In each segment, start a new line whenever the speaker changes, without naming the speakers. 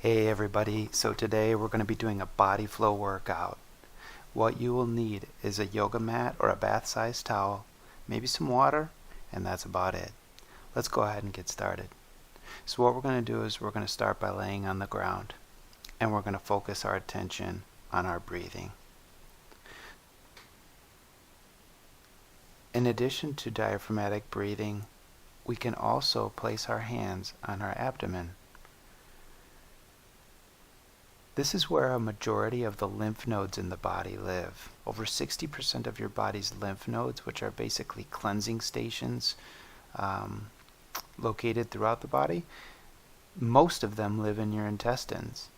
Hey everybody, so today we're going to be doing a body flow workout. What you will need is a yoga mat or a bath-sized towel, maybe some water, and that's about it. Let's go ahead and get started. So what we're going to do is we're going to start by laying on the ground, and we're going to focus our attention on our breathing. In addition to diaphragmatic breathing, we can also place our hands on our abdomen. This is where a majority of the lymph nodes in the body live. Over 60% of your body's lymph nodes, which are basically cleansing stations located throughout the body, most of them live in your intestines.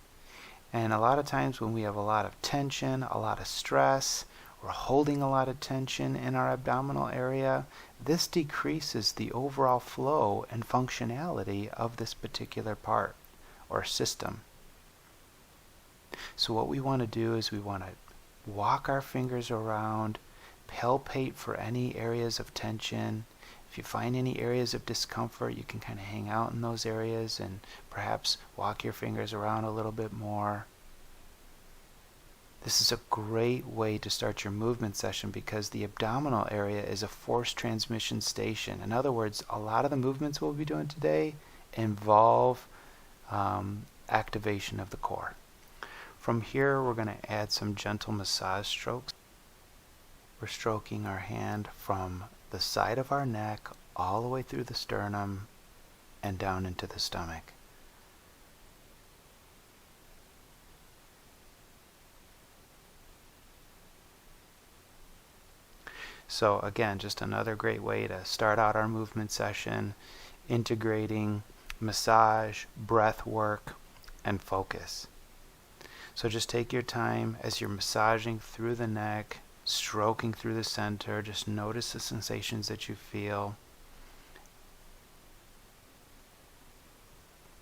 And a lot of times when we have a lot of tension, a lot of stress, we're holding a lot of tension in our abdominal area, this decreases the overall flow and functionality of this particular part or system. So what we want to do is we want to walk our fingers around, palpate for any areas of tension. If you find any areas of discomfort, you can kind of hang out in those areas and perhaps walk your fingers around a little bit more. This is a great way to start your movement session because the abdominal area is a force transmission station. In other words, a lot of the movements we'll be doing today involve activation of the core. From here, we're going to add some gentle massage strokes. We're stroking our hand from the side of our neck all the way through the sternum and down into the stomach. So again, just another great way to start out our movement session, integrating massage, breath work, and focus. So just take your time as you're massaging through the neck, stroking through the center. Just notice the sensations that you feel.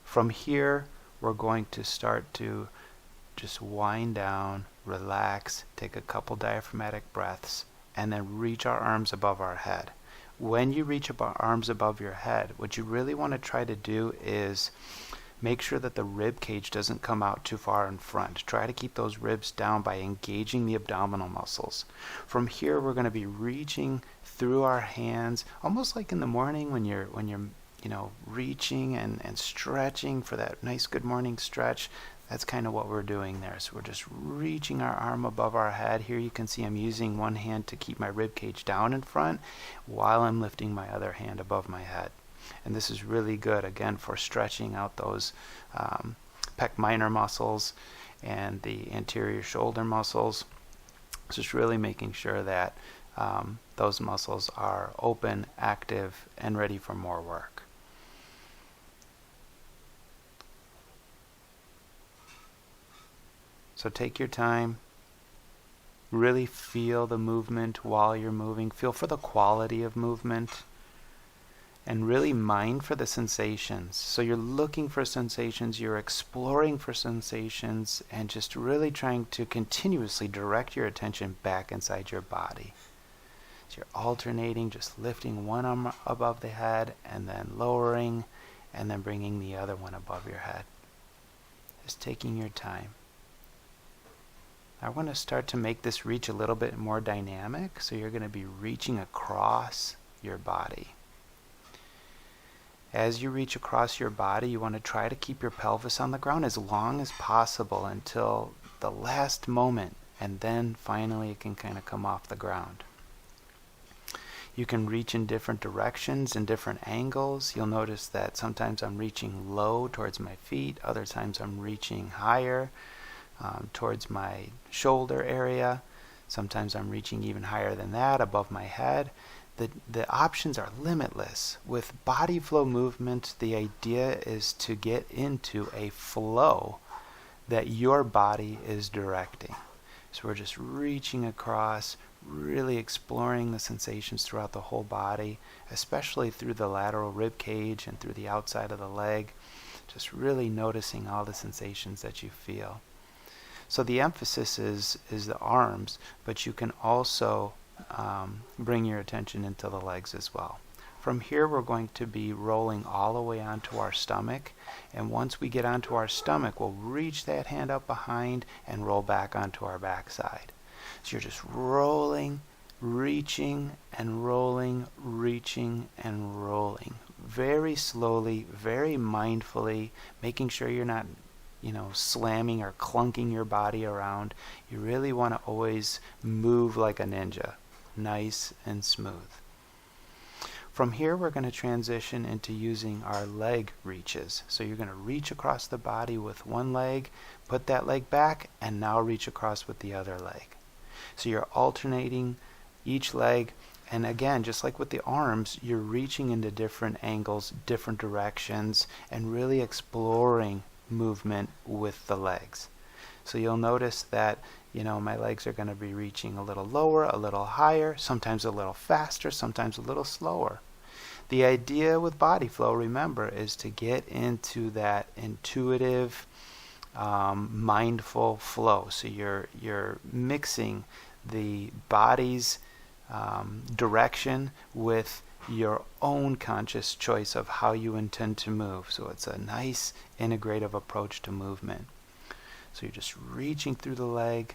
From here, we're going to start to just wind down, relax, take a couple diaphragmatic breaths, and then reach our arms above our head. When you reach our arms above your head, what you really want to try to do is make sure that the rib cage doesn't come out too far in front. Try to keep those ribs down by engaging the abdominal muscles. From here, we're going to be reaching through our hands, almost like in the morning when you're reaching and stretching for that nice good morning stretch. That's kind of what we're doing there. So we're just reaching our arm above our head. Here you can see I'm using one hand to keep my rib cage down in front while I'm lifting my other hand above my head. And this is really good, again, for stretching out those pec minor muscles and the anterior shoulder muscles. Just really making sure that those muscles are open, active, and ready for more work. So take your time. Really feel the movement while you're moving. Feel for the quality of movement. And really mind for the sensations. So you're looking for sensations, you're exploring for sensations, and just really trying to continuously direct your attention back inside your body. So you're alternating, just lifting one arm above the head, and then lowering, and then bringing the other one above your head. Just taking your time. I want to start to make this reach a little bit more dynamic, so you're going to be reaching across your body. As you reach across your body, you want to try to keep your pelvis on the ground as long as possible until the last moment, and then finally it can kind of come off the ground. You can reach in different directions and different angles. You'll notice that sometimes I'm reaching low towards my feet, other times I'm reaching higher towards my shoulder area. Sometimes I'm reaching even higher than that, above my head. The options are limitless. With body flow movement, the idea is to get into a flow that your body is directing. So we're just reaching across, really exploring the sensations throughout the whole body, especially through the lateral rib cage and through the outside of the leg. Just really noticing all the sensations that you feel. So the emphasis is the arms, but you can also bring your attention into the legs as well. From here, we're going to be rolling all the way onto our stomach. And once we get onto our stomach, we'll reach that hand up behind and roll back onto our backside. So you're just rolling, reaching, and rolling, reaching, and rolling. Very slowly, very mindfully, making sure you're not, slamming or clunking your body around. You really want to always move like a ninja, nice and smooth. From here, we're going to transition into using our leg reaches. So you're going to reach across the body with one leg, put that leg back, and now reach across with the other leg. So you're alternating each leg, and again, just like with the arms, you're reaching into different angles, different directions, and really exploring movement with the legs. So you'll notice that my legs are going to be reaching a little lower, a little higher, sometimes a little faster, sometimes a little slower. The idea with body flow, remember, is to get into that intuitive, mindful flow. So you're mixing the body's direction with your own conscious choice of how you intend to move. So it's a nice integrative approach to movement. So you're just reaching through the leg,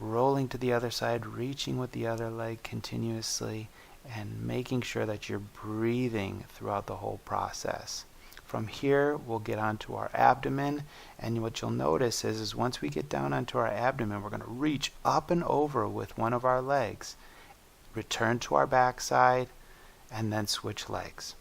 rolling to the other side, reaching with the other leg continuously, and making sure that you're breathing throughout the whole process. From here, we'll get onto our abdomen, and what you'll notice is once we get down onto our abdomen, we're going to reach up and over with one of our legs, return to our backside, and then switch legs.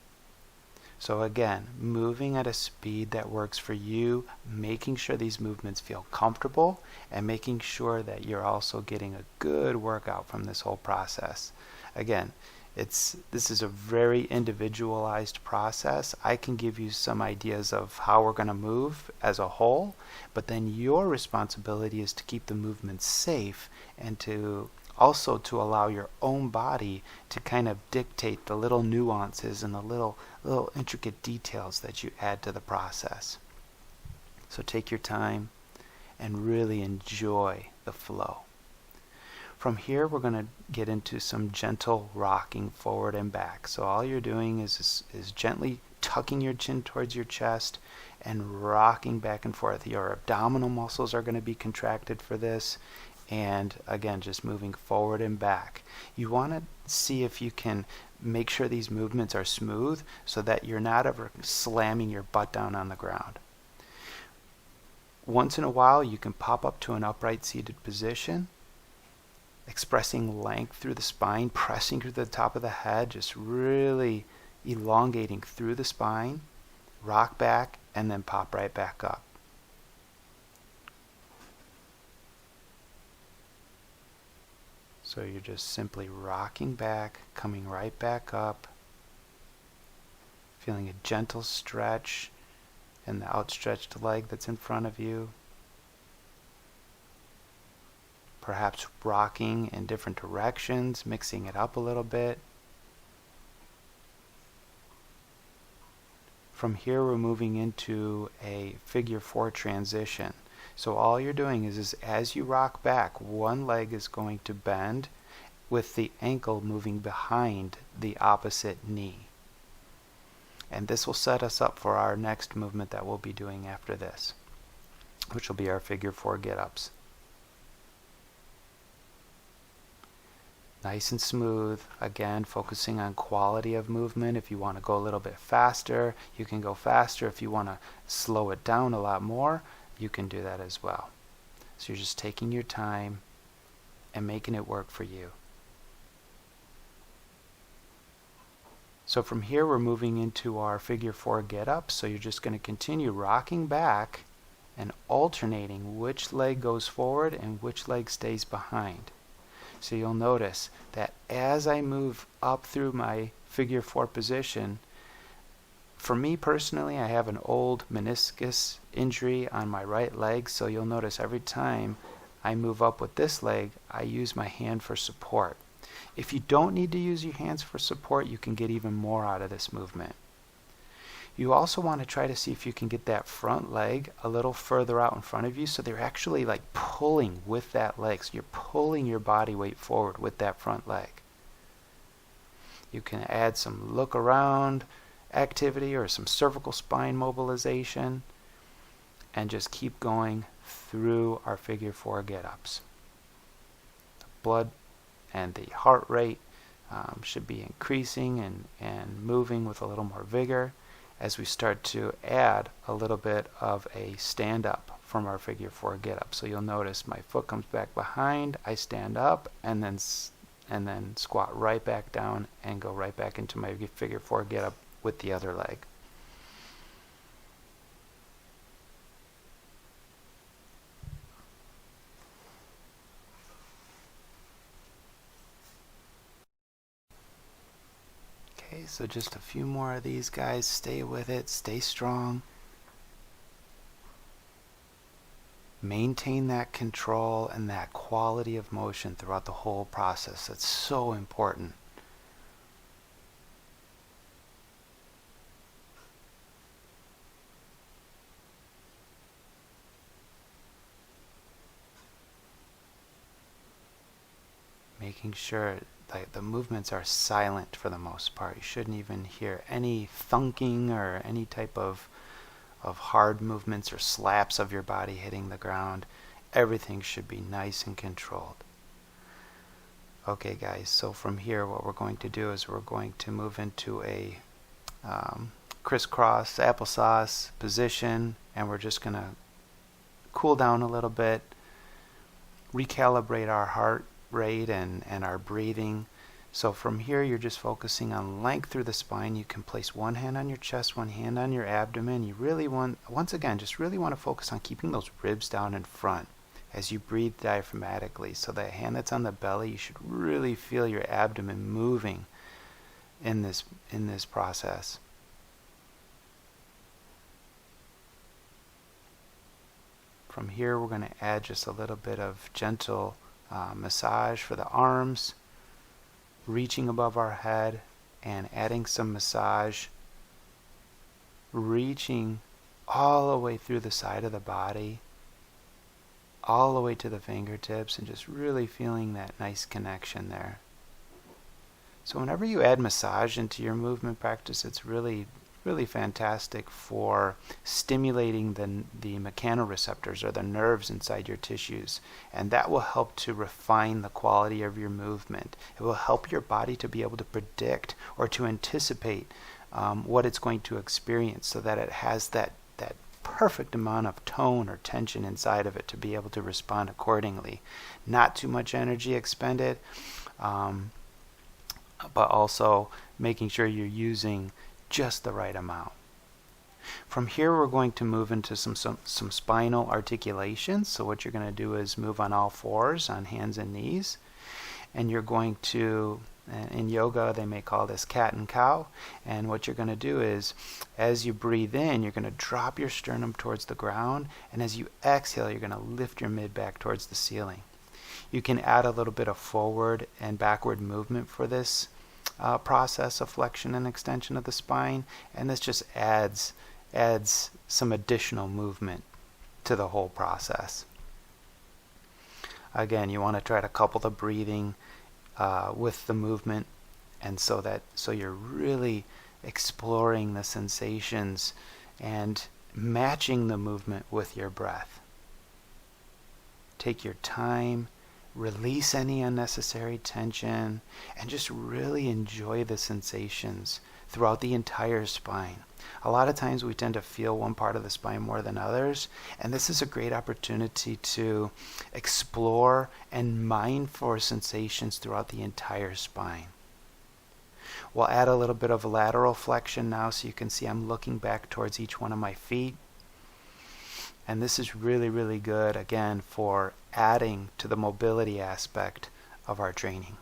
So again, moving at a speed that works for you, making sure these movements feel comfortable, and making sure that you're also getting a good workout from this whole process. Again, this is a very individualized process. I can give you some ideas of how we're going to move as a whole, but then your responsibility is to keep the movements safe and to allow your own body to kind of dictate the little nuances and the little intricate details that you add to the process. So take your time and really enjoy the flow. From here, we're going to get into some gentle rocking forward and back. So all you're doing is gently tucking your chin towards your chest and rocking back and forth. Your abdominal muscles are going to be contracted for this. And again, just moving forward and back. You want to see if you can make sure these movements are smooth so that you're not ever slamming your butt down on the ground. Once in a while, you can pop up to an upright seated position, expressing length through the spine, pressing through the top of the head, just really elongating through the spine, rock back, and then pop right back up. So you're just simply rocking back, coming right back up, feeling a gentle stretch in the outstretched leg that's in front of you. Perhaps rocking in different directions, mixing it up a little bit. From here, we're moving into a figure 4 transition. So all you're doing is as you rock back, one leg is going to bend with the ankle moving behind the opposite knee. And this will set us up for our next movement that we'll be doing after this, which will be our figure 4 get-ups. Nice and smooth, again focusing on quality of movement. If you want to go a little bit faster, you can go faster. If you want to slow it down a lot more, you can do that as well. So you're just taking your time and making it work for you. So from here, we're moving into our figure 4 get-up. So you're just going to continue rocking back and alternating which leg goes forward and which leg stays behind. So you'll notice that as I move up through my figure 4 position, for me personally, I have an old meniscus injury on my right leg, so you'll notice every time I move up with this leg, I use my hand for support. If you don't need to use your hands for support, you can get even more out of this movement. You also want to try to see if you can get that front leg a little further out in front of you so they're actually like pulling with that leg. So you're pulling your body weight forward with that front leg. You can add some look around activity or some cervical spine mobilization, and just keep going through our figure 4 get-ups. The blood and the heart rate should be increasing and moving with a little more vigor as we start to add a little bit of a stand-up from our figure 4 get-up. So you'll notice my foot comes back behind, I stand up, and then squat right back down and go right back into my figure 4 get-up with the other leg. Okay, so just a few more of these guys. Stay with it, stay strong. Maintain that control and that quality of motion throughout the whole process. That's so important. Making sure that the movements are silent for the most part. You shouldn't even hear any thunking or any type of hard movements or slaps of your body hitting the ground. Everything should be nice and controlled. Okay guys, so from here what we're going to do is we're going to move into a crisscross applesauce position, and we're just going to cool down a little bit, recalibrate our heart rate and our breathing. So from here you're just focusing on length through the spine. You can place one hand on your chest, one hand on your abdomen. You really want, once again, just really want to focus on keeping those ribs down in front as you breathe diaphragmatically. So that hand that's on the belly, you should really feel your abdomen moving in this process. From here we're going to add just a little bit of gentle massage for the arms, reaching above our head and adding some massage, reaching all the way through the side of the body, all the way to the fingertips, and just really feeling that nice connection there. So whenever you add massage into your movement practice, it's really fantastic for stimulating the mechanoreceptors, or the nerves inside your tissues, and that will help to refine the quality of your movement. It will help your body to be able to predict or to anticipate what it's going to experience, so that it has that perfect amount of tone or tension inside of it to be able to respond accordingly. Not too much energy expended, but also making sure you're using just the right amount. From here we're going to move into some spinal articulations. So what you're going to do is move on all fours, on hands and knees, and you're going to, in yoga they may call this cat and cow, and what you're going to do is, as you breathe in, you're going to drop your sternum towards the ground, and as you exhale you're going to lift your mid back towards the ceiling. You can add a little bit of forward and backward movement for this process of flexion and extension of the spine, and this just adds some additional movement to the whole process. Again, you want to try to couple the breathing with the movement, and so you're really exploring the sensations and matching the movement with your breath. Take your time, release any unnecessary tension, and just really enjoy the sensations throughout the entire spine. A lot of times we tend to feel one part of the spine more than others, and this is a great opportunity to explore and mine for sensations throughout the entire spine. We'll add a little bit of lateral flexion now, so you can see I'm looking back towards each one of my feet. And this is really good, again, for adding to the mobility aspect of our training.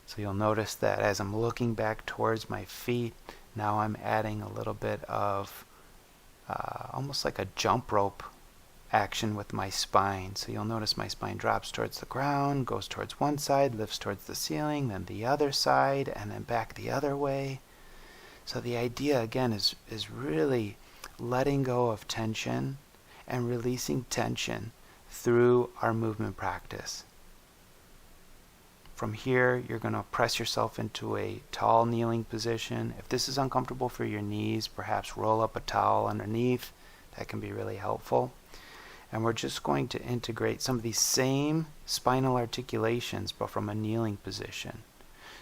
So you'll notice that as I'm looking back towards my feet, now I'm adding a little bit of almost like a jump rope action with my spine. So you'll notice my spine drops towards the ground, goes towards one side, lifts towards the ceiling, then the other side, and then back the other way. So the idea again is really letting go of tension and releasing tension through our movement practice. From here, you're going to press yourself into a tall kneeling position. If this is uncomfortable for your knees, perhaps roll up a towel underneath. That can be really helpful. And we're just going to integrate some of these same spinal articulations, but from a kneeling position.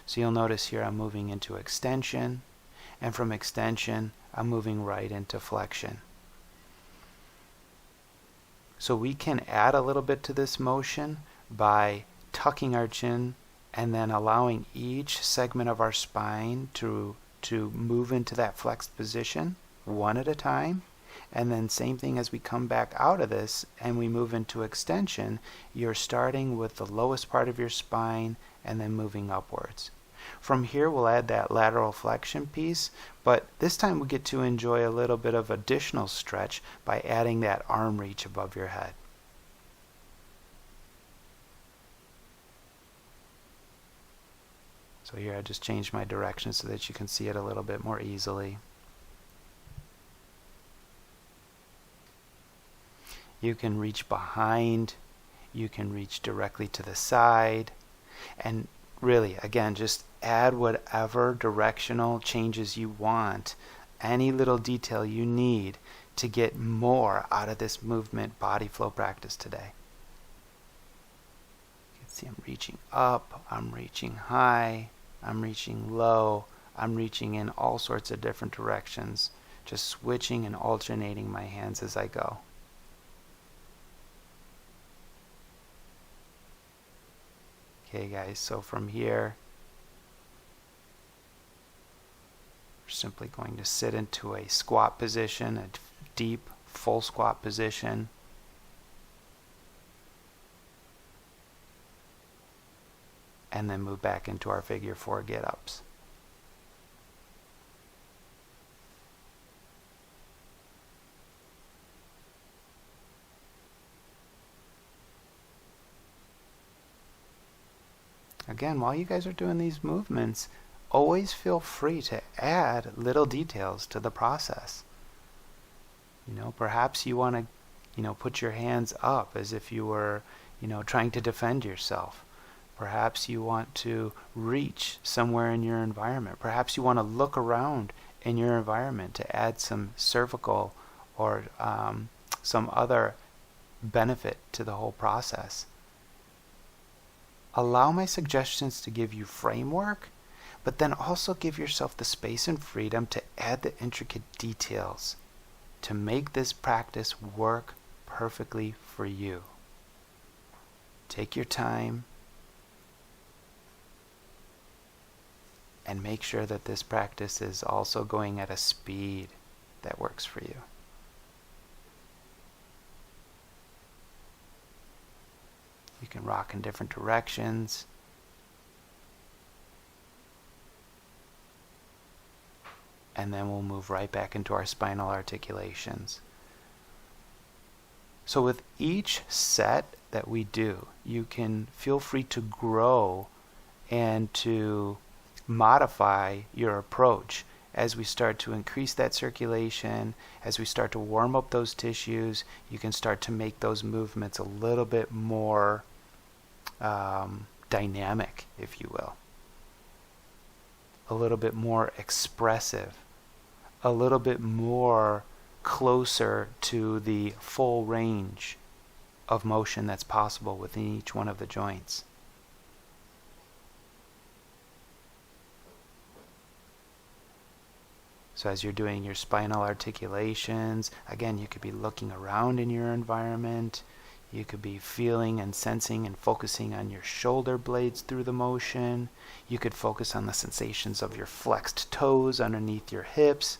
So you'll notice here I'm moving into extension, and from extension, I'm moving right into flexion. So we can add a little bit to this motion by tucking our chin and then allowing each segment of our spine to move into that flexed position one at a time. And then same thing as we come back out of this and we move into extension, you're starting with the lowest part of your spine and then moving upwards. From here we'll add that lateral flexion piece, but this time we get to enjoy a little bit of additional stretch by adding that arm reach above your head. So here I just changed my direction so that you can see it a little bit more easily. You can reach behind, you can reach directly to the side, and really, again, just add whatever directional changes you want, any little detail you need to get more out of this movement body flow practice today. You can see I'm reaching up, I'm reaching high, I'm reaching low, I'm reaching in all sorts of different directions, just switching and alternating my hands as I go. Okay guys, so from here, we're simply going to sit into a squat position, a deep full squat position. And then move back into our figure 4 get-ups. Again, while you guys are doing these movements, always feel free to add little details to the process. Perhaps you want to, put your hands up as if you were, trying to defend yourself. Perhaps you want to reach somewhere in your environment. Perhaps you want to look around in your environment to add some cervical or some other benefit to the whole process. Allow my suggestions to give you framework, but then also give yourself the space and freedom to add the intricate details to make this practice work perfectly for you. Take your time and make sure that this practice is also going at a speed that works for you. You can rock in different directions. And then we'll move right back into our spinal articulations. So with each set that we do, you can feel free to grow and to modify your approach as we start to increase that circulation, as we start to warm up those tissues. You can start to make those movements a little bit more dynamic, if you will, a little bit more expressive, a little bit more closer to the full range of motion that's possible within each one of the joints. So as you're doing your spinal articulations, again, you could be looking around in your environment. You could be feeling and sensing and focusing on your shoulder blades through the motion. You could focus on the sensations of your flexed toes underneath your hips,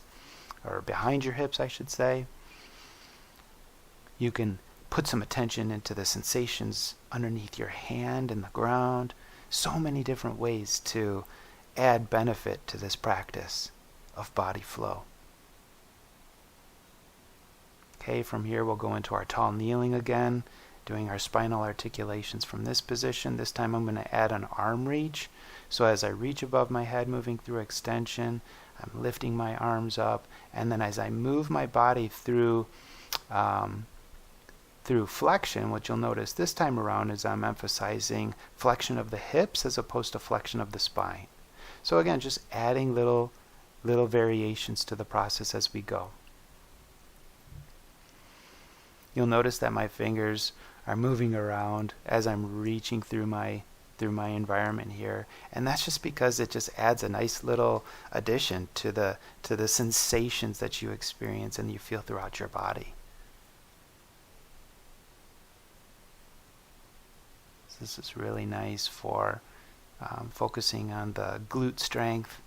or behind your hips, I should say. You can put some attention into the sensations underneath your hand and the ground. So many different ways to add benefit to this practice of body flow. Okay, from here we'll go into our tall kneeling again, doing our spinal articulations from this position. This time I'm going to add an arm reach. So as I reach above my head, moving through extension, I'm lifting my arms up, and then as I move my body through through flexion, what you'll notice this time around is I'm emphasizing flexion of the hips as opposed to flexion of the spine. So again, just adding little variations to the process as we go. You'll notice that my fingers are moving around as I'm reaching through my environment here, and that's just because it just adds a nice little addition to the sensations that you experience and you feel throughout your body. So this is really nice for focusing on the glute strength.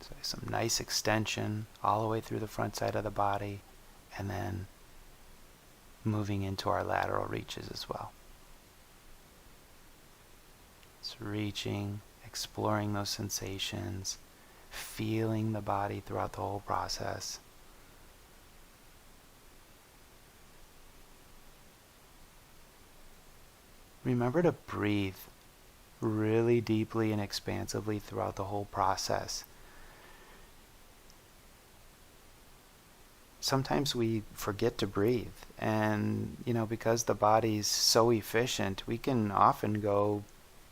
So some nice extension all the way through the front side of the body, and then moving into our lateral reaches as well. So reaching, exploring those sensations, feeling the body throughout the whole process. Remember to breathe really deeply and expansively throughout the whole process. Sometimes we forget to breathe, and because the body's so efficient, we can often go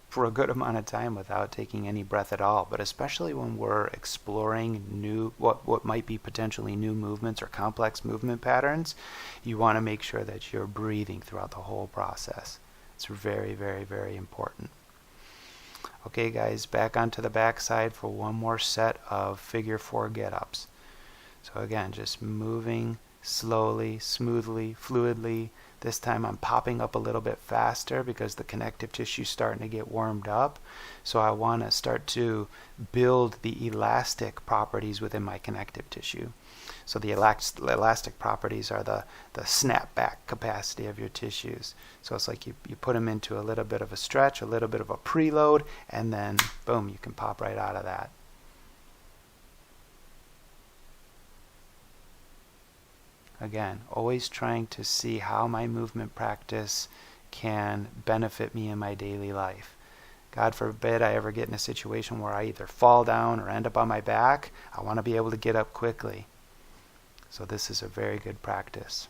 for a good amount of time without taking any breath at all. But especially when we're exploring new what might be potentially new movements or complex movement patterns, you want to make sure that you're breathing throughout the whole process. It's very, very, very important. Okay guys, back onto the back side for one more set of figure 4 get-ups. So again, just moving slowly, smoothly, fluidly. This time I'm popping up a little bit faster because the connective tissue is starting to get warmed up. So I want to start to build the elastic properties within my connective tissue. So the elastic properties are the snapback capacity of your tissues. So it's like you put them into a little bit of a stretch, a little bit of a preload, and then boom, you can pop right out of that. Again, always trying to see how my movement practice can benefit me in my daily life. God forbid I ever get in a situation where I either fall down or end up on my back. I want to be able to get up quickly. So this is a very good practice.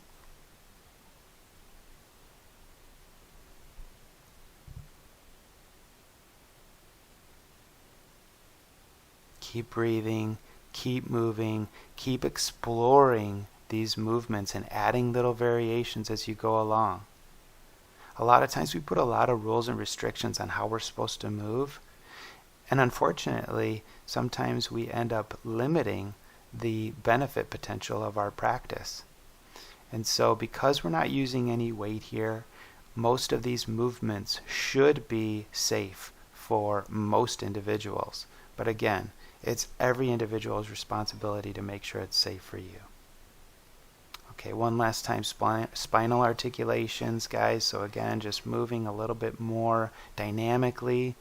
Keep breathing, keep moving, keep exploring these movements and adding little variations as you go along. A lot of times we put a lot of rules and restrictions on how we're supposed to move, and unfortunately sometimes we end up limiting the benefit potential of our practice. And so because we're not using any weight here, most of these movements should be safe for most individuals. But again, it's every individual's responsibility to make sure it's safe for you. Okay, one last time, spinal articulations, guys. So again, just moving a little bit more dynamically,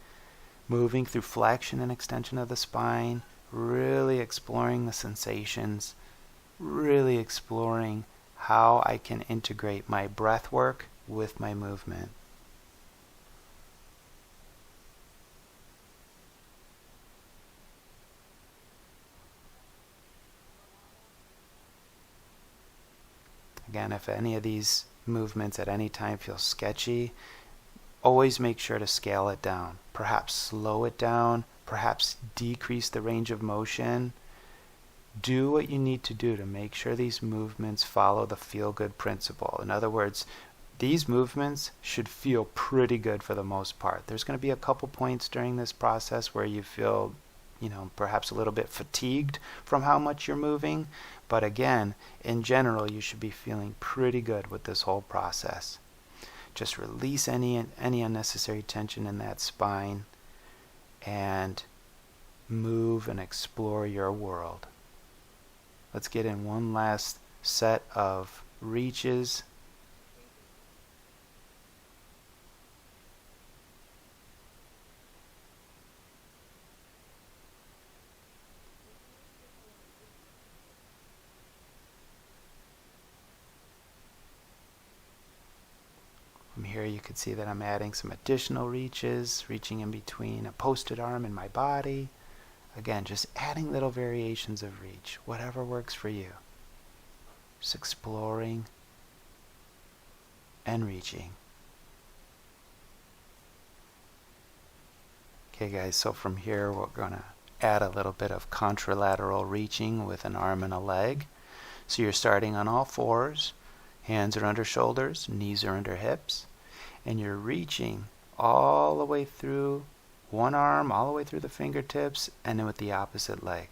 moving through flexion and extension of the spine, really exploring the sensations, really exploring how I can integrate my breath work with my movement. Again, if any of these movements at any time feel sketchy, always make sure to scale it down. Perhaps slow it down, perhaps decrease the range of motion. Do what you need to do to make sure these movements follow the feel-good principle. In other words, these movements should feel pretty good for the most part. There's going to be a couple points during this process where you feel perhaps a little bit fatigued from how much you're moving. But again, in general, you should be feeling pretty good with this whole process. Just release any unnecessary tension in that spine and move and explore your world. Let's get in one last set of reaches. From here you can see that I'm adding some additional reaches, reaching in between a posted arm and my body. Again, just adding little variations of reach, whatever works for you. Just exploring and reaching. Okay guys, so from here we're going to add a little bit of contralateral reaching with an arm and a leg. So you're starting on all fours, hands are under shoulders, knees are under hips, and you're reaching all the way through one arm, all the way through the fingertips, and then with the opposite leg.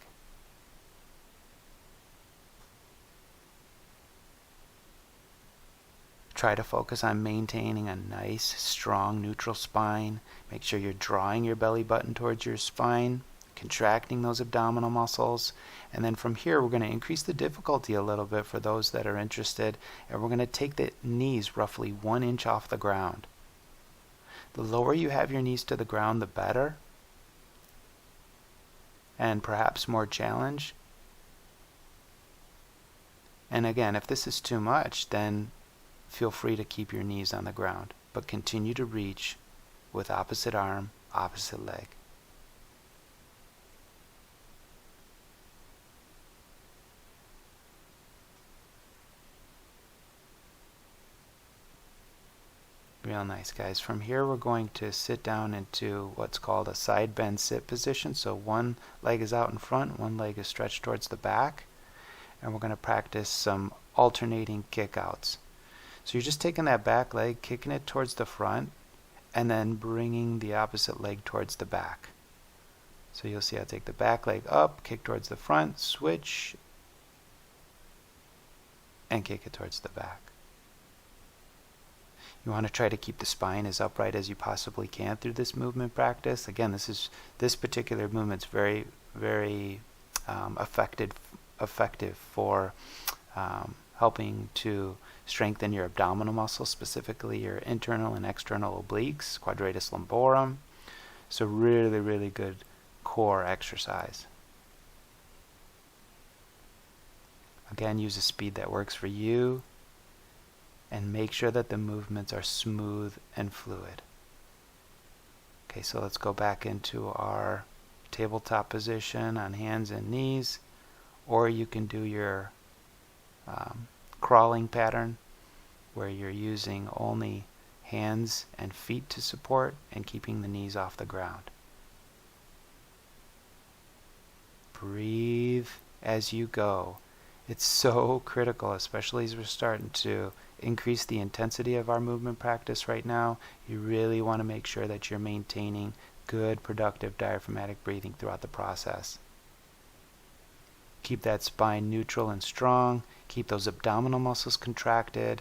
Try to focus on maintaining a nice, strong, neutral spine. Make sure you're drawing your belly button towards your spine, contracting those abdominal muscles. And then from here, we're going to increase the difficulty a little bit for those that are interested. And we're going to take the knees roughly 1 inch off the ground. The lower you have your knees to the ground, the better. And perhaps more challenge. And again, if this is too much, then feel free to keep your knees on the ground, but continue to reach with opposite arm, opposite leg. Real nice, guys. From here, we're going to sit down into what's called a side bend sit position. So one leg is out in front, one leg is stretched towards the back, and we're going to practice some alternating kickouts. So you're just taking that back leg, kicking it towards the front, and then bringing the opposite leg towards the back. So you'll see I'll take the back leg up, kick towards the front, switch, and kick it towards the back. You want to try to keep the spine as upright as you possibly can through this movement practice. Again, this particular movement's very, very effective for helping to strengthen your abdominal muscles, specifically your internal and external obliques, quadratus lumborum. So really, really good core exercise. Again, use a speed that works for you, and make sure that the movements are smooth and fluid. Okay, so let's go back into our tabletop position on hands and knees, or you can do your crawling pattern where you're using only hands and feet to support and keeping the knees off the ground. Breathe as you go. It's so critical, especially as we're starting to increase the intensity of our movement practice right now. You really want to make sure that you're maintaining good, productive diaphragmatic breathing throughout the process. Keep that spine neutral and strong. Keep those abdominal muscles contracted.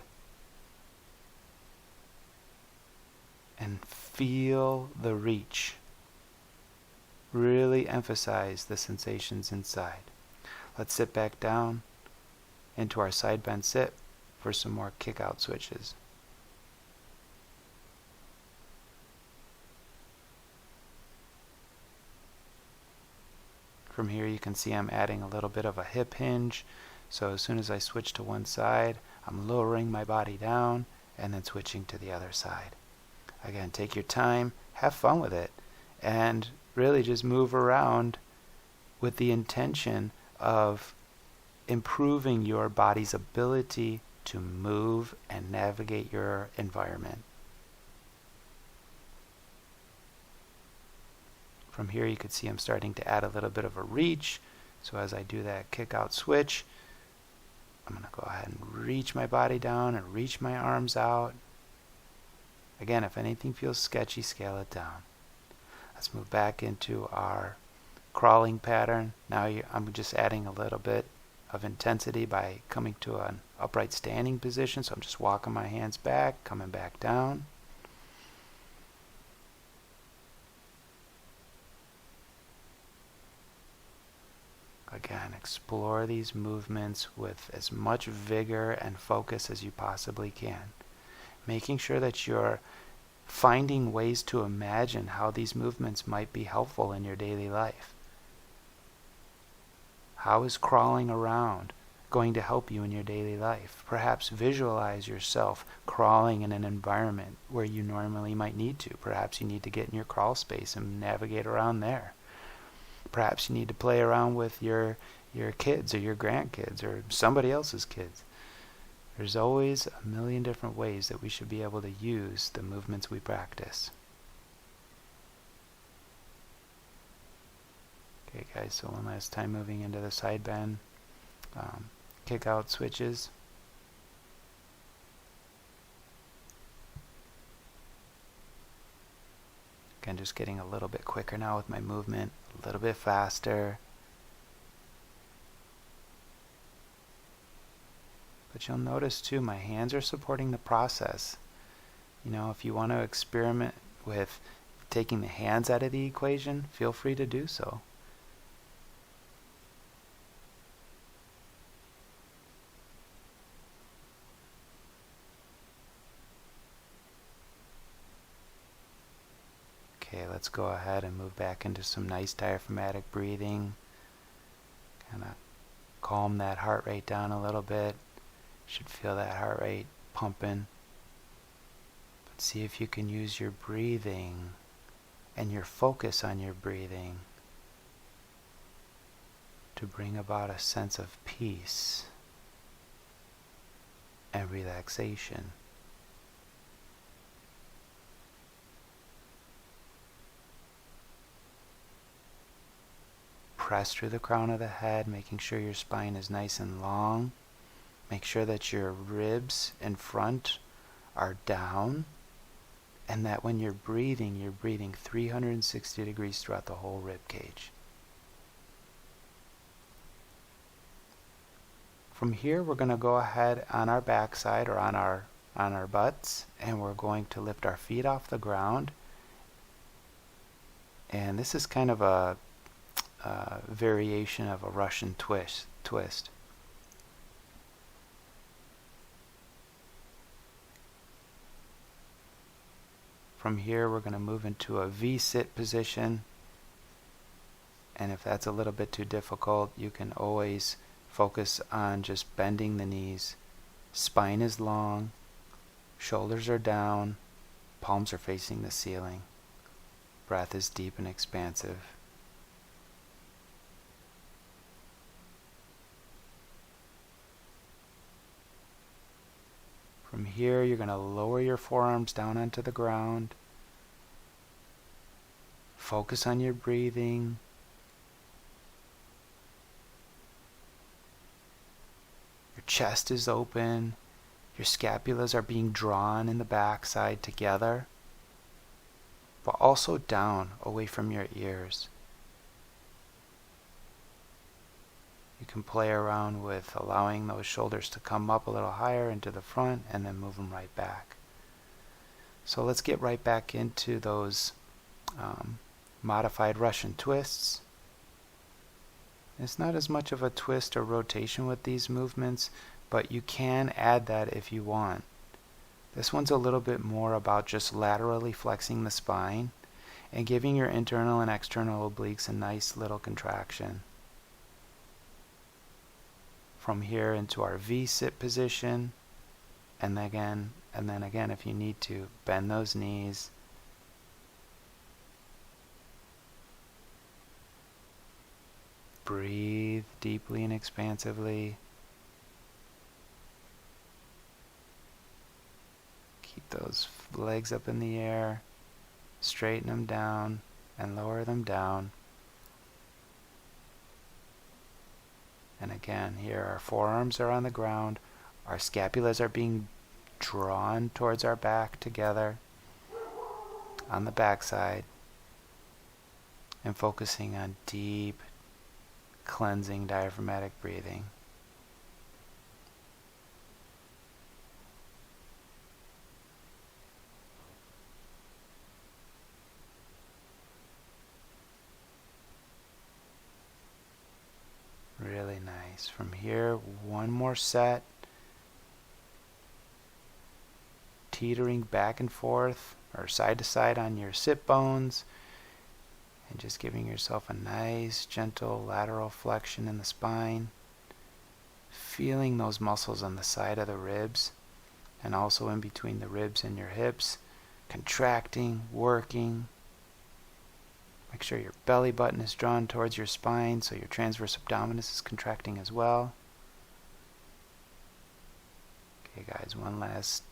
And feel the reach. Really emphasize the sensations inside. Let's sit back down into our side bend sit for some more kick out switches. From here you can see I'm adding a little bit of a hip hinge. So as soon as I switch to one side, I'm lowering my body down and then switching to the other side. Again, take your time, have fun with it, and really just move around with the intention of improving your body's ability to move and navigate your environment. From here you can see I'm starting to add a little bit of a reach. So as I do that kick out switch, I'm going to go ahead and reach my body down and reach my arms out. Again, if anything feels sketchy, scale it down. Let's move back into our crawling pattern. Now I'm just adding a little bit of intensity by coming to an upright standing position. So I'm just walking my hands back, coming back down. Again, explore these movements with as much vigor and focus as you possibly can. Making sure that you're finding ways to imagine how these movements might be helpful in your daily life. How is crawling around going to help you in your daily life? Perhaps visualize yourself crawling in an environment where you normally might need to. Perhaps you need to get in your crawl space and navigate around there. Perhaps you need to play around with your kids or your grandkids or somebody else's kids. There's always a million different ways that we should be able to use the movements we practice. Okay guys, so one last time moving into the side bend. Kick out switches. Again, just getting a little bit quicker now with my movement, a little bit faster. But you'll notice too, my hands are supporting the process. You know, if you want to experiment with taking the hands out of the equation, feel free to do so. Okay, let's go ahead and move back into some nice diaphragmatic breathing. Kind of calm that heart rate down a little bit. Should feel that heart rate pumping. But see if you can use your breathing and your focus on your breathing to bring about a sense of peace and relaxation. Press through the crown of the head, making sure your spine is nice and long. Make sure that your ribs in front are down, and that when you're breathing 360 degrees throughout the whole rib cage. From here, we're going to go ahead on our backside or on our butts, and we're going to lift our feet off the ground. And this is kind of a variation of a Russian twist. From here, we're going to move into a V-sit position. And if that's a little bit too difficult, you can always focus on just bending the knees. Spine is long, shoulders are down, palms are facing the ceiling. Breath is deep and expansive. From here, you're going to lower your forearms down onto the ground. Focus on your breathing. Your chest is open. Your scapulas are being drawn in the backside together, but also down, away from your ears. You can play around with allowing those shoulders to come up a little higher into the front and then move them right back. So let's get right back into those modified Russian twists. It's not as much of a twist or rotation with these movements, but you can add that if you want. This one's a little bit more about just laterally flexing the spine and giving your internal and external obliques a nice little contraction. From here into our V-sit position, and then again, if you need to, bend those knees. Breathe deeply and expansively. Keep those legs up in the air. Straighten them down and lower them down. And again, here our forearms are on the ground. Our scapulas are being drawn towards our back together on the backside. And focusing on deep, cleansing diaphragmatic breathing. Really nice. From here, one more set. Teetering back and forth or side to side on your sit bones. And just giving yourself a nice, gentle lateral flexion in the spine. Feeling those muscles on the side of the ribs and also in between the ribs and your hips. Contracting, working. Make sure your belly button is drawn towards your spine so your transverse abdominis is contracting as well. Okay guys, one last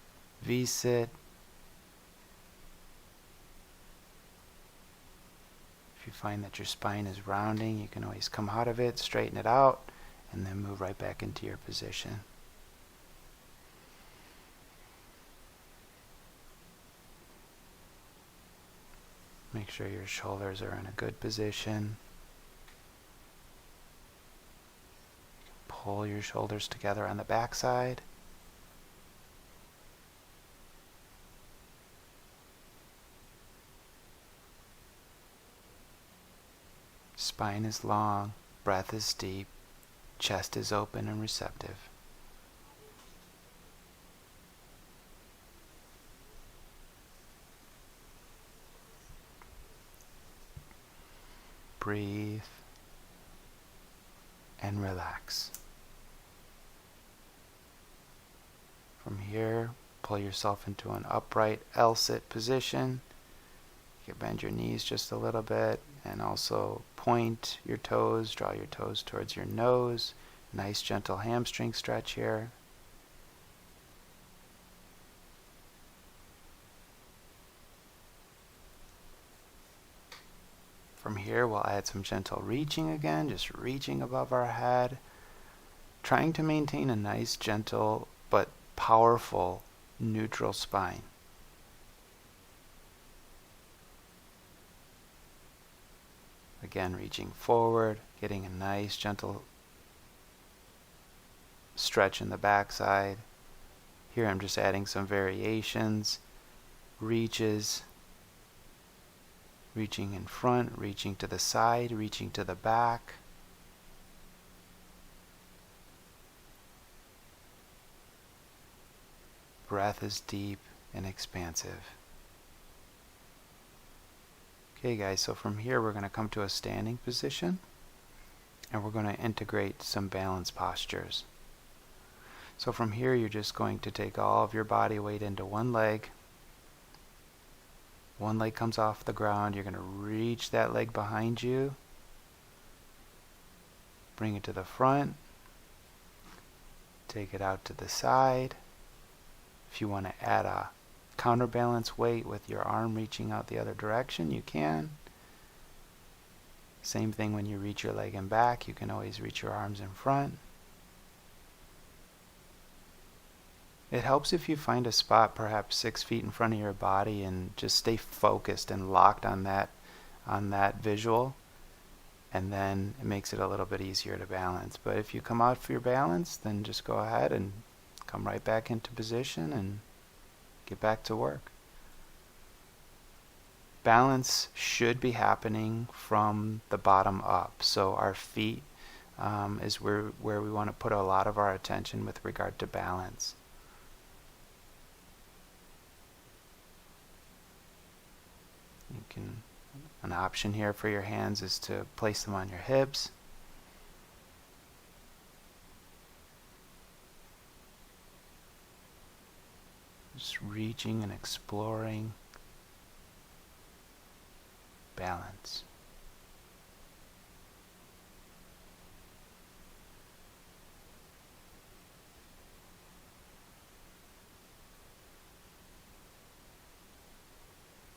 V-sit. If you find that your spine is rounding, you can always come out of it, straighten it out, and then move right back into your position. Make sure your shoulders are in a good position. Pull your shoulders together on the back side. Spine is long, breath is deep, chest is open and receptive. Breathe and relax. From here, pull yourself into an upright L-sit position. You can bend your knees just a little bit and also point your toes, draw your toes towards your nose. Nice gentle hamstring stretch here. From here, we'll add some gentle reaching again, just reaching above our head, trying to maintain a nice, gentle, but powerful, neutral spine. Again, reaching forward, getting a nice, gentle stretch in the backside. Here I'm just adding some variations, reaches, reaching in front, reaching to the side, reaching to the back. Breath is deep and expansive. Okay guys, so from here we're going to come to a standing position and we're going to integrate some balance postures. So from here you're just going to take all of your body weight into one leg. One leg comes off the ground, you're going to reach that leg behind you, bring it to the front, take it out to the side. If you want to add a counterbalance weight with your arm reaching out the other direction, you can. Same thing when you reach your leg in back, you can always reach your arms in front. It helps if you find a spot perhaps 6 feet in front of your body and just stay focused and locked on that visual, and then it makes it a little bit easier to balance. But if you come out for your balance, then just go ahead and come right back into position and get back to work. Balance should be happening from the bottom up. So our feet is where we want to put a lot of our attention with regard to balance. An option here for your hands is to place them on your hips. Just reaching and exploring balance.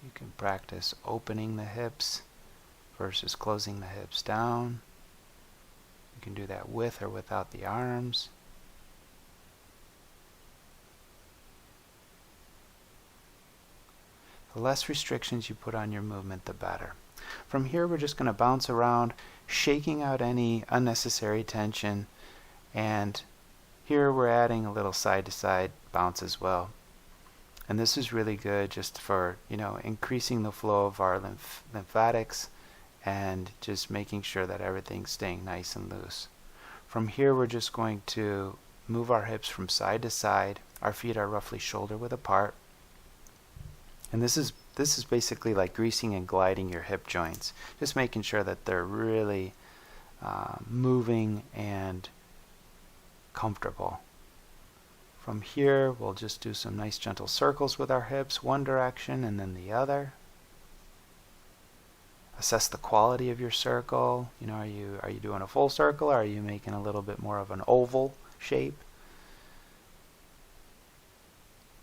You can practice opening the hips versus closing the hips down. You can do that with or without the arms. The less restrictions you put on your movement, the better. From here, we're just going to bounce around, shaking out any unnecessary tension. And here we're adding a little side-to-side bounce as well. And this is really good just for, increasing the flow of our lymphatics and just making sure that everything's staying nice and loose. From here, we're just going to move our hips from side to side. Our feet are roughly shoulder width apart. And this is basically like greasing and gliding your hip joints, just making sure that they're really moving and comfortable. From here, we'll just do some nice gentle circles with our hips, one direction and then the other. Assess the quality of your circle. Are you doing a full circle, or are you making a little bit more of an oval shape?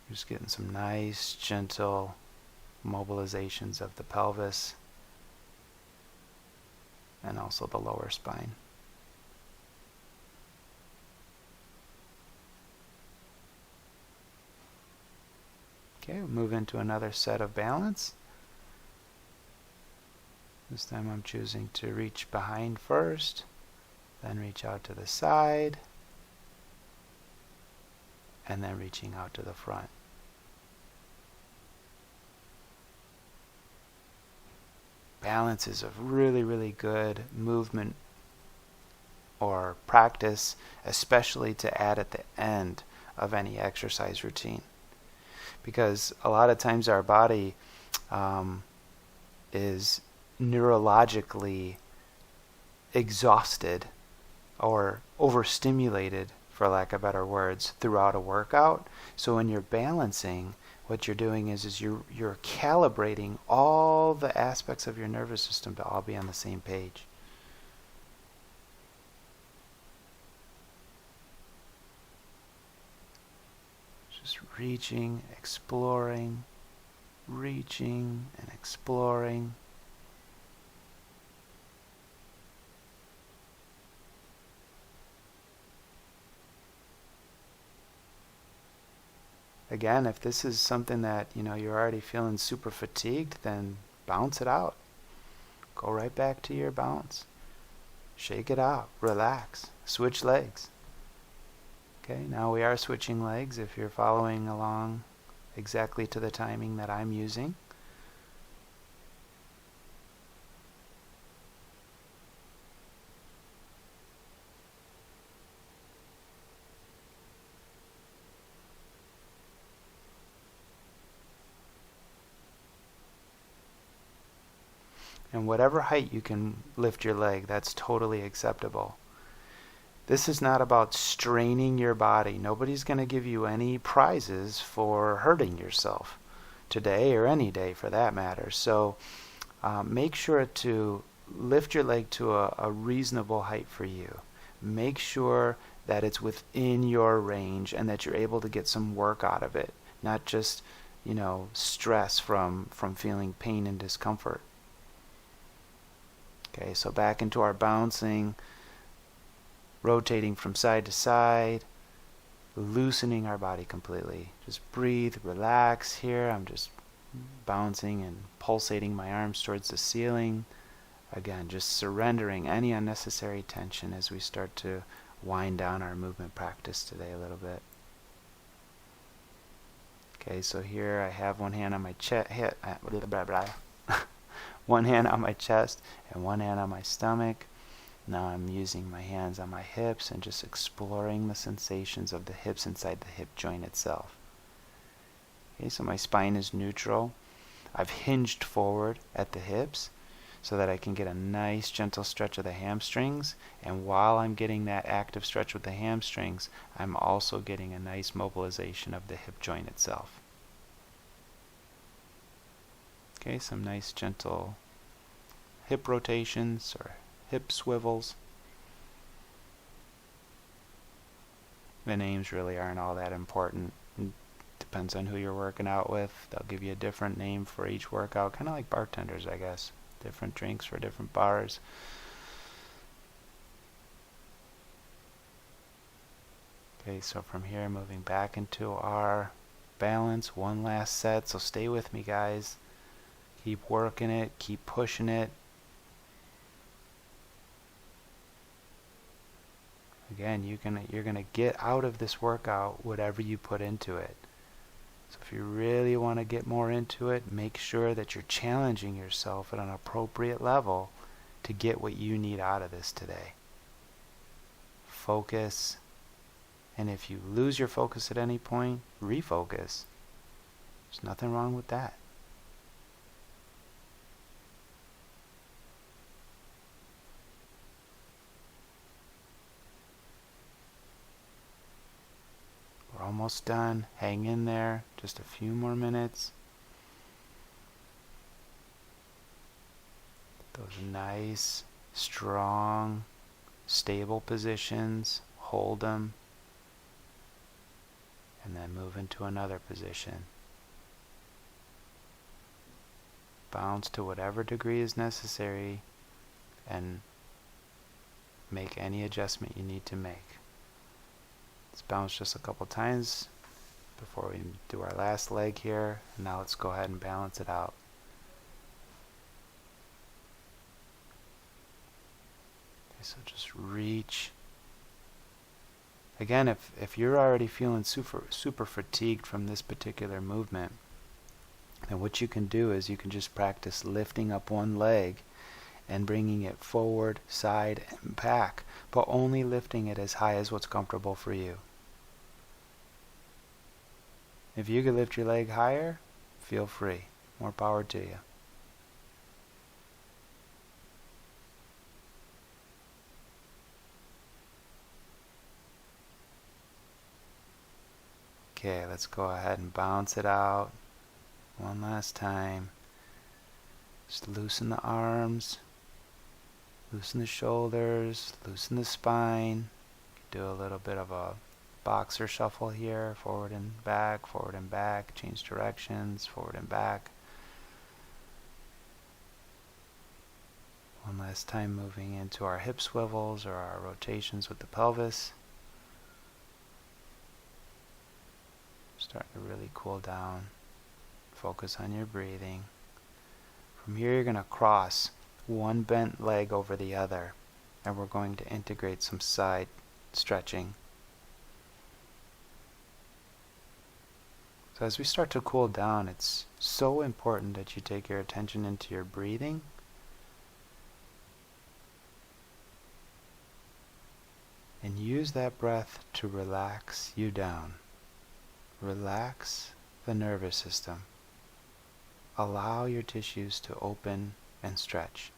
Just getting some nice, gentle mobilizations of the pelvis and also the lower spine. Okay, we'll move into another set of balance. This time I'm choosing to reach behind first, then reach out to the side, and then reaching out to the front. Balance is a really, really good movement or practice, especially to add at the end of any exercise routine. Because a lot of times our body is neurologically exhausted or overstimulated, for lack of better words, throughout a workout. So when you're balancing, what you're doing is you're calibrating all the aspects of your nervous system to all be on the same page. Just reaching, exploring, reaching and exploring. Again, if this is something that you're already feeling super fatigued, then bounce it out. Go right back to your bounce. Shake it out. Relax. Switch legs. Okay, now we are switching legs if you're following along exactly to the timing that I'm using. And whatever height you can lift your leg, that's totally acceptable. This is not about straining your body. Nobody's going to give you any prizes for hurting yourself today or any day for that matter. So make sure to lift your leg to a reasonable height for you. Make sure that it's within your range and that you're able to get some work out of it, not just stress from feeling pain and discomfort. Okay, so back into our bouncing, rotating from side to side, loosening our body completely. Just breathe, relax here. I'm just bouncing and pulsating my arms towards the ceiling. Again, just surrendering any unnecessary tension as we start to wind down our movement practice today a little bit. Okay, so here I have one hand on my chest, one hand on my chest and one hand on my stomach. Now I'm using my hands on my hips and just exploring the sensations of the hips inside the hip joint itself. Okay, so my spine is neutral. I've hinged forward at the hips so that I can get a nice gentle stretch of the hamstrings. And while I'm getting that active stretch with the hamstrings, I'm also getting a nice mobilization of the hip joint itself. Okay, some nice gentle hip rotations or hip swivels. The names really aren't all that important. It depends on who you're working out with. They'll give you a different name for each workout, kind of like bartenders, I guess. Different drinks for different bars. Okay, so from here moving back into our balance, one last set. So stay with me, guys. Keep working it, keep pushing it. Again, you're gonna get out of this workout whatever you put into it. So if you really want to get more into it, make sure that you're challenging yourself at an appropriate level to get what you need out of this today. Focus. And if you lose your focus at any point, refocus. There's nothing wrong with that. We're almost done. Hang in there. Just a few more minutes. Those nice, strong, stable positions. Hold them. and then move into another position. Bounce to whatever degree is necessary and make any adjustment you need to make. Let's bounce just a couple times before we do our last leg here. And now let's go ahead and balance it out. Okay, so just reach. Again, if you're already feeling super fatigued from this particular movement, then what you can do is you can just practice lifting up one leg and bringing it forward, side, and back, but only lifting it as high as what's comfortable for you. If you could lift your leg higher, feel free. More power to you. Okay, let's go ahead and bounce it out one last time. Just loosen the arms, loosen the shoulders, loosen the spine. Do a little bit of a boxer shuffle here, forward and back, change directions, forward and back. One last time, moving into our hip swivels or our rotations with the pelvis. Starting to really cool down. Focus on your breathing. From here, you're going to cross one bent leg over the other, and we're going to integrate some side stretching. So as we start to cool down, it's so important that you take your attention into your breathing. And use that breath to relax you down. Relax the nervous system. Allow your tissues to open and stretch.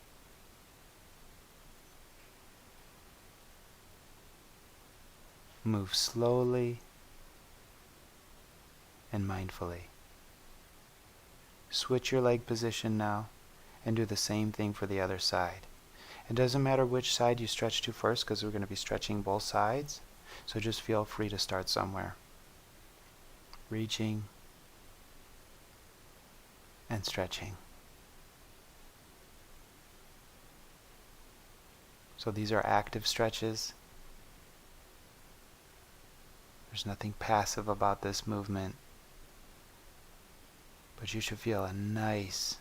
Move slowly and mindfully. Switch your leg position now and do the same thing for the other side. It doesn't matter which side you stretch to first because we're going to be stretching both sides, so just feel free to start somewhere. Reaching and stretching. So these are active stretches. There's nothing passive about this movement, but you should feel a nice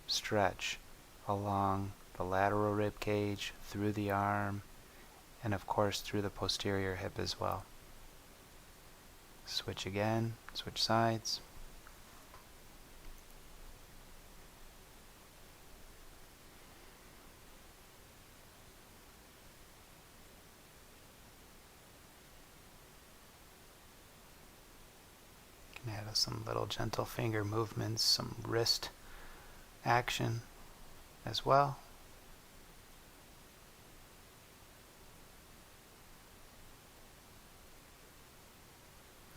stretch along the lateral rib cage, through the arm, and of course through the posterior hip as well. Switch again, switch sides. You can add some little gentle finger movements, some wrist action as well.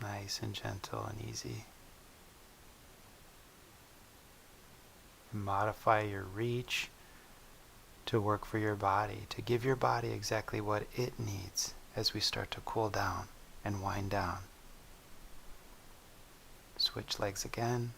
Nice and gentle and easy. Modify your reach to work for your body, to give your body exactly what it needs as we start to cool down and wind down. Switch legs again.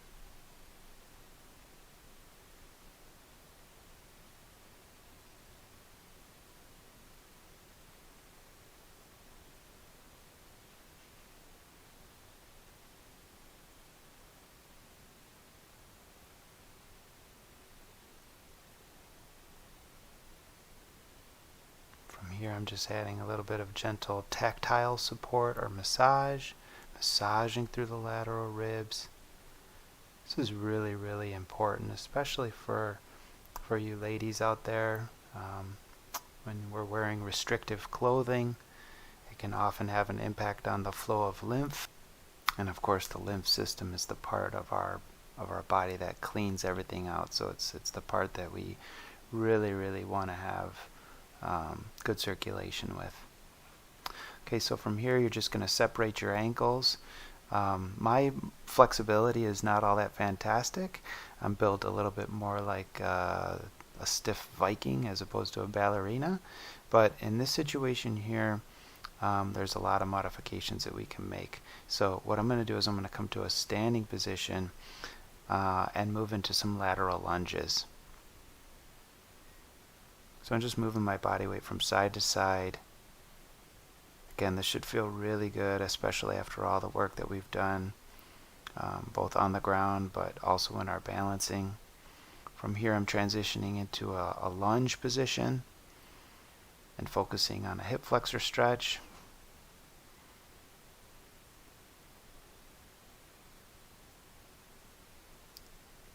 Here I'm just adding a little bit of gentle tactile support or massaging through the lateral ribs. This is really, really important, especially for you ladies out there. When we're wearing restrictive clothing, it can often have an impact on the flow of lymph. And of course the lymph system is the part of our body that cleans everything out. So it's the part that we really, really want to have good circulation with. Okay, so from here you're just going to separate your ankles. My flexibility is not all that fantastic. I'm built a little bit more like a stiff Viking as opposed to a ballerina. But in this situation here, there's a lot of modifications that we can make. So what I'm going to do is I'm going to come to a standing position and move into some lateral lunges. So I'm just moving my body weight from side to side. Again, this should feel really good, especially after all the work that we've done, both on the ground but also in our balancing. From here I'm transitioning into a lunge position and focusing on a hip flexor stretch.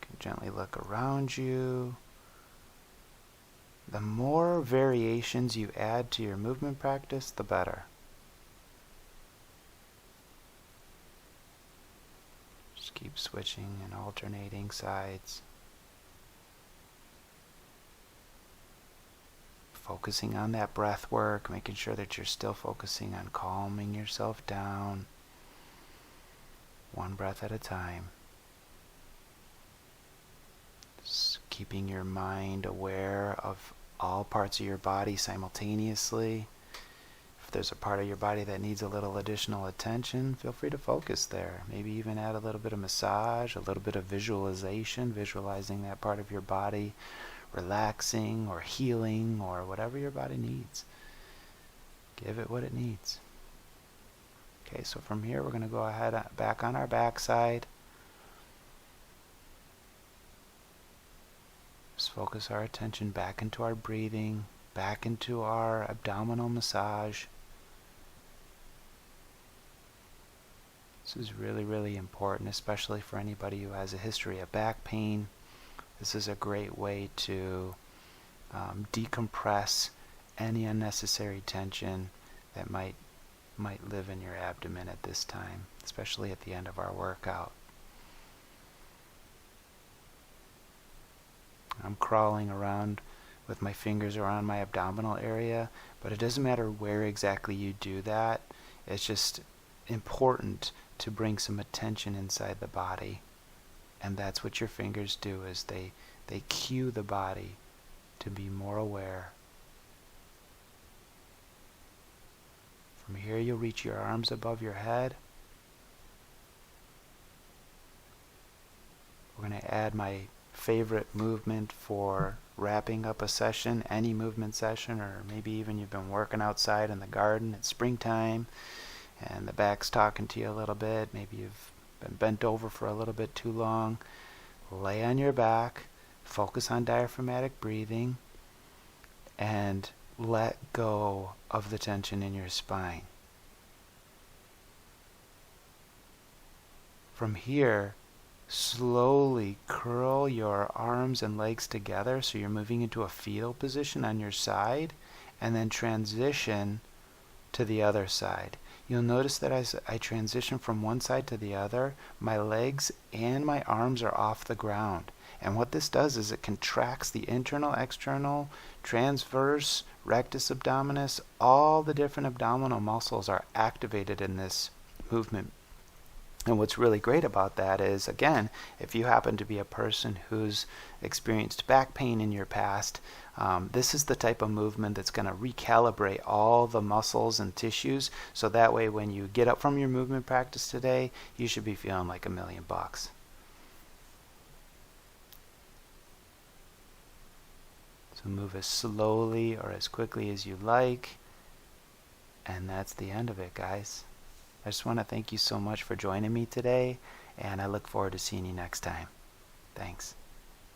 You can gently look around you. The more variations you add to your movement practice, the better. Just keep switching and alternating sides. Focusing on that breath work, making sure that you're still focusing on calming yourself down, one breath at a time. Just keeping your mind aware of all parts of your body simultaneously. If there's a part of your body that needs a little additional attention, feel free to focus there. Maybe even add a little bit of massage, a little bit of visualization, visualizing that part of your body relaxing or healing or whatever your body needs. Give it what it needs. Okay, so from here we're going to go ahead back on our backside. Just focus our attention back into our breathing, back into our abdominal massage. This is really, really important, especially for anybody who has a history of back pain. This is a great way to decompress any unnecessary tension that might live in your abdomen at this time, especially at the end of our workout. I'm crawling around with my fingers around my abdominal area, but it doesn't matter where exactly you do that. It's just important to bring some attention inside the body. And that's what your fingers do, is they cue the body to be more aware. From here you'll reach your arms above your head. We're going to add my favorite movement for wrapping up a session, any movement session, or maybe even you've been working outside in the garden, it's springtime and the back's talking to you a little bit, maybe you've been bent over for a little bit too long. Lay on your back, focus on diaphragmatic breathing, and let go of the tension in your spine. From here, slowly curl your arms and legs together so you're moving into a fetal position on your side, and then transition to the other side. You'll notice that as I transition from one side to the other, my legs and my arms are off the ground. And what this does is it contracts the internal, external, transverse, rectus abdominis. All the different abdominal muscles are activated in this movement. And what's really great about that is, again, if you happen to be a person who's experienced back pain in your past, this is the type of movement that's going to recalibrate all the muscles and tissues, so that way when you get up from your movement practice today, you should be feeling like $1,000,000. So move as slowly or as quickly as you like, and that's the end of it, guys. I just want to thank you so much for joining me today, and I look forward to seeing you next time. Thanks.